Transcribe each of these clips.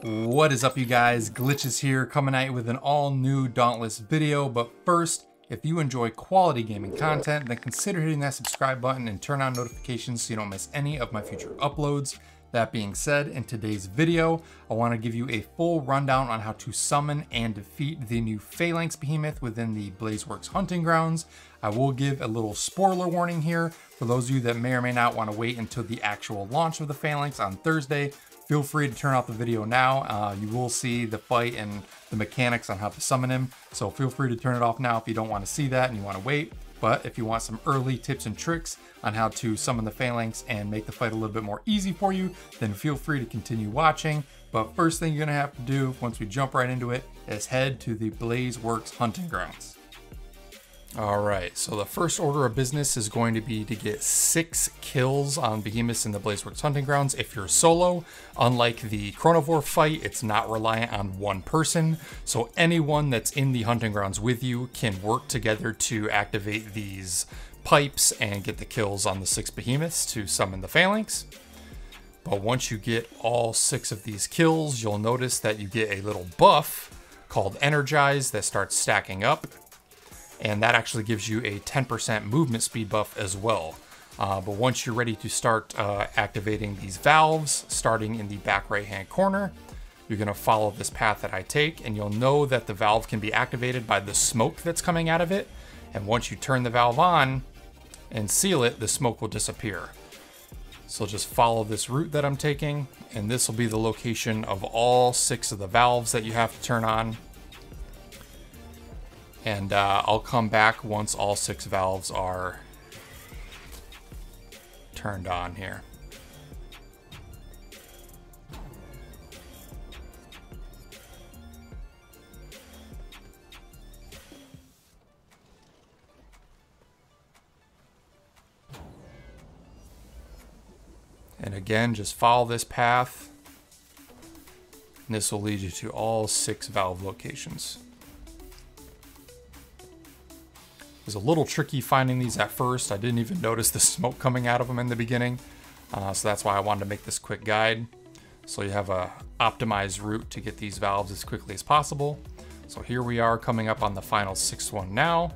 What is up, you guys? Glitchiz here, coming at you with an all new Dauntless video. But first, if you enjoy quality gaming content, then consider hitting that subscribe button and turn on notifications so you don't miss any of my future uploads. That being said, in today's video, I want to give you a full rundown on how to summon and defeat the new PHAELANX Behemoth within the BlazeWorks hunting grounds. I will give a little spoiler warning here for those of you that may or may not want to wait until the actual launch of the PHAELANX on Thursday. Feel free to turn off the video now. You will see the fight and the mechanics on how to summon him, so feel free to turn it off now if you don't want to see that and you want to wait. But if you want some early tips and tricks on how to summon the PHAELANX and make the fight a little bit more easy for you, then feel free to continue watching. But first thing you're gonna have to do, once we jump right into it, is head to the BlazeWorks hunting grounds. All right, so the first order of business is going to be to get 6 kills on behemoths in the BlazeWorks hunting grounds if you're solo. Unlike the Chronovore fight, it's not reliant on one person, so anyone that's in the hunting grounds with you can work together to activate these pipes and get the kills on the 6 behemoths to summon the PHAELANX. But once you get all 6 of these kills, you'll notice that you get a little buff called Energize that starts stacking up. And that actually gives you a 10% movement speed buff as well. But once you're ready to start activating these valves, starting in the back right hand corner, you're gonna follow this path that I take, and you'll know that the valve can be activated by the smoke that's coming out of it. And once you turn the valve on and seal it, the smoke will disappear. So just follow this route that I'm taking, and this will be the location of all 6 of the valves that you have to turn on. And I'll come back once all 6 valves are turned on here. And again, just follow this path, and this will lead you to all 6 valve locations. It was a little tricky finding these at first. I didn't even notice the smoke coming out of them in the beginning. So that's why I wanted to make this quick guide. So you have a optimized route to get these valves as quickly as possible. So here we are coming up on the final 6th one now.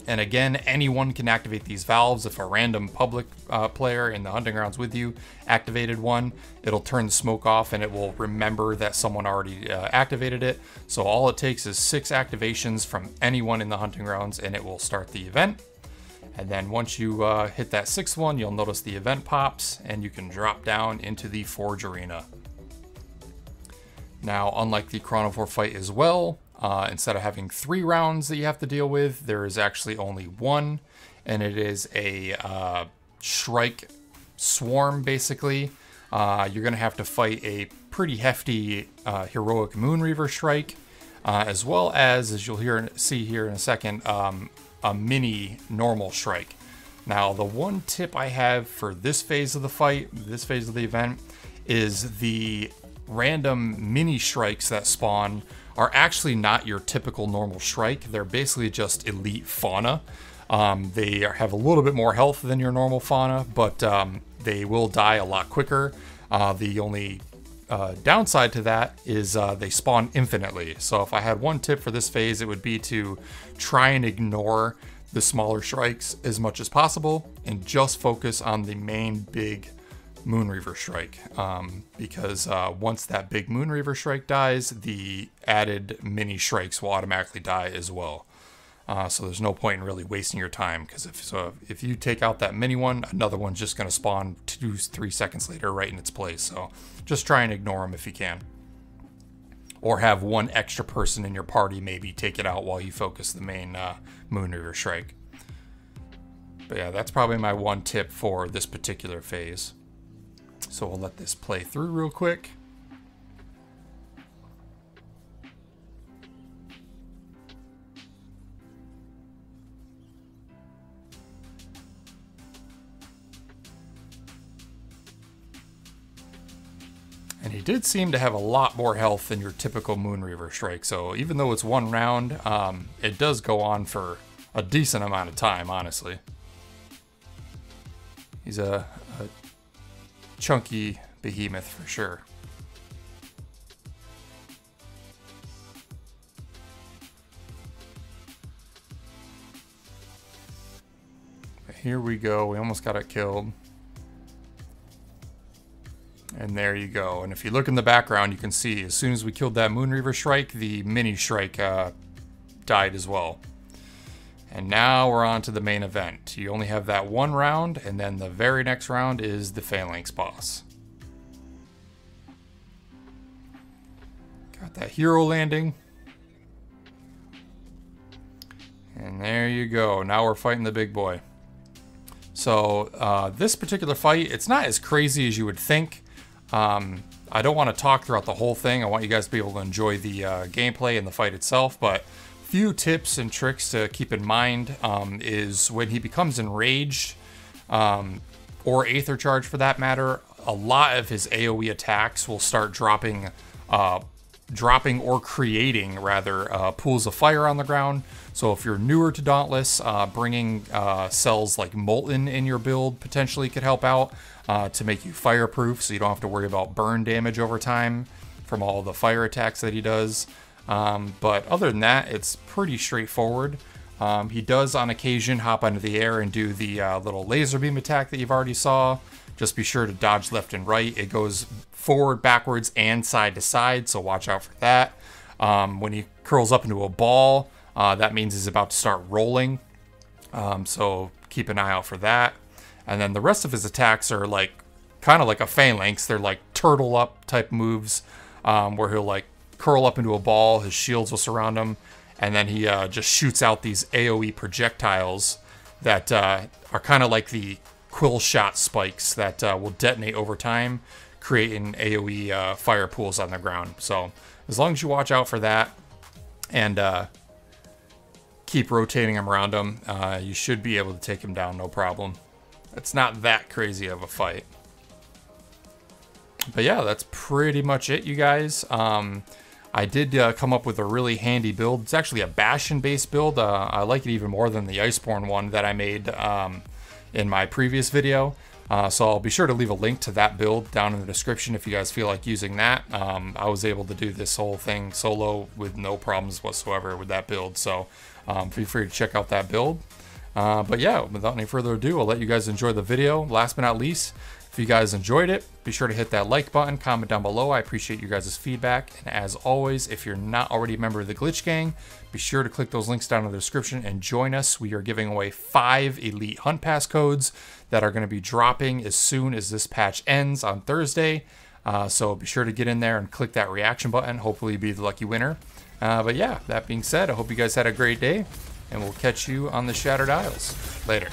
And again, anyone can activate these valves. If a random public player in the hunting grounds with you activated one, it'll turn the smoke off and it will remember that someone already activated it. So all it takes is 6 activations from anyone in the hunting grounds and it will start the event. And then once you hit that 6th one, you'll notice the event pops and you can drop down into the Forge Arena. Now, unlike the Chronovore fight as well, instead of having 3 rounds that you have to deal with, there is actually only 1, and it is a Shrike swarm, basically. You're going to have to fight a pretty hefty heroic Moonreaver Shrike, as well as you'll see here in a second, a mini normal Shrike. Now, the one tip I have for this phase of the fight, this phase of the event, is the random mini Shrikes that spawn are actually not your typical normal Shrike. They're basically just elite fauna. They have a little bit more health than your normal fauna, but they will die a lot quicker. The only downside to that is they spawn infinitely. So if I had one tip for this phase, it would be to try and ignore the smaller Shrikes as much as possible and just focus on the main big Moonreaver Shrike, because once that big Moonreaver Shrike dies, the added mini Shrikes will automatically die as well. So there's no point in really wasting your time, because if you take out that mini one, another one's just going to spawn 2-3 seconds later right in its place. So just try and ignore them if you can. Or have one extra person in your party maybe take it out while you focus the main Moonreaver Shrike. But yeah, that's probably my one tip for this particular phase. So we'll let this play through real quick. And he did seem to have a lot more health than your typical Moonreaver Shrike. So even though it's 1 round, it does go on for a decent amount of time, honestly. He's a chunky behemoth for sure. here we go. We almost got it killed. And there you go. And if you look in the background, you can see as soon as we killed that Moonreaver Shrike, the mini Shrike died as well. And now we're on to the main event. You only have that one round, and then the very next round is the Phalanx boss. Got that hero landing. And there you go. Now we're fighting the big boy. So this particular fight, it's not as crazy as you would think. I don't want to talk throughout the whole thing. I want you guys to be able to enjoy the gameplay and the fight itself, but few tips and tricks to keep in mind is when he becomes enraged, or Aether Charge for that matter, a lot of his AoE attacks will start dropping or creating rather pools of fire on the ground. So if you're newer to Dauntless, bringing cells like Molten in your build potentially could help out to make you fireproof, so you don't have to worry about burn damage over time from all the fire attacks that he does. But other than that, it's pretty straightforward. He does on occasion hop into the air and do the little laser beam attack that you've already saw. Just be sure to dodge left and right. It goes forward, backwards, and side to side, so watch out for that. When he curls up into a ball, that means he's about to start rolling. So keep an eye out for that. And then the rest of his attacks are like kind of like a phalanx. They're like turtle up type moves, where he'll like curl up into a ball, his shields will surround him, and then he just shoots out these AoE projectiles that are kind of like the quill shot spikes that will detonate over time, creating AoE fire pools on the ground. So as long as you watch out for that and keep rotating him around him, you should be able to take him down no problem. It's not that crazy of a fight. But yeah, that's pretty much it, you guys. I did come up with a really handy build. It's actually a Bastion-based build. I like it even more than the Iceborne one that I made in my previous video. So I'll be sure to leave a link to that build down in the description if you guys feel like using that. I was able to do this whole thing solo with no problems whatsoever with that build. So feel free to check out that build. But yeah, without any further ado, I'll let you guys enjoy the video. Last but not least, if you guys enjoyed it, be sure to hit that like button, comment down below. I appreciate you guys' feedback. And as always, if you're not already a member of the Glitch Gang, be sure to click those links down in the description and join us. We are giving away 5 Elite Hunt Pass codes that are going to be dropping as soon as this patch ends on Thursday. So be sure to get in there and click that reaction button. Hopefully you'll be the lucky winner. But yeah, that being said, I hope you guys had a great day, and we'll catch you on the Shattered Isles. Later.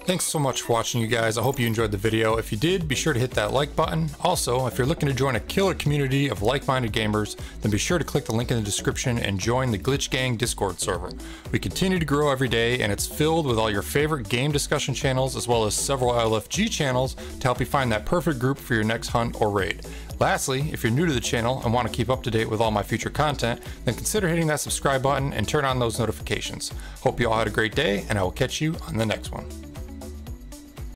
Thanks so much for watching, you guys. I hope you enjoyed the video. If you did, be sure to hit that like button. Also, if you're looking to join a killer community of like-minded gamers, then be sure to click the link in the description and join the Glitch Gang Discord server. We continue to grow every day, and it's filled with all your favorite game discussion channels, as well as several LFG channels to help you find that perfect group for your next hunt or raid. Lastly, if you're new to the channel and want to keep up to date with all my future content, then consider hitting that subscribe button and turn on those notifications. Hope you all had a great day, and I will catch you on the next one.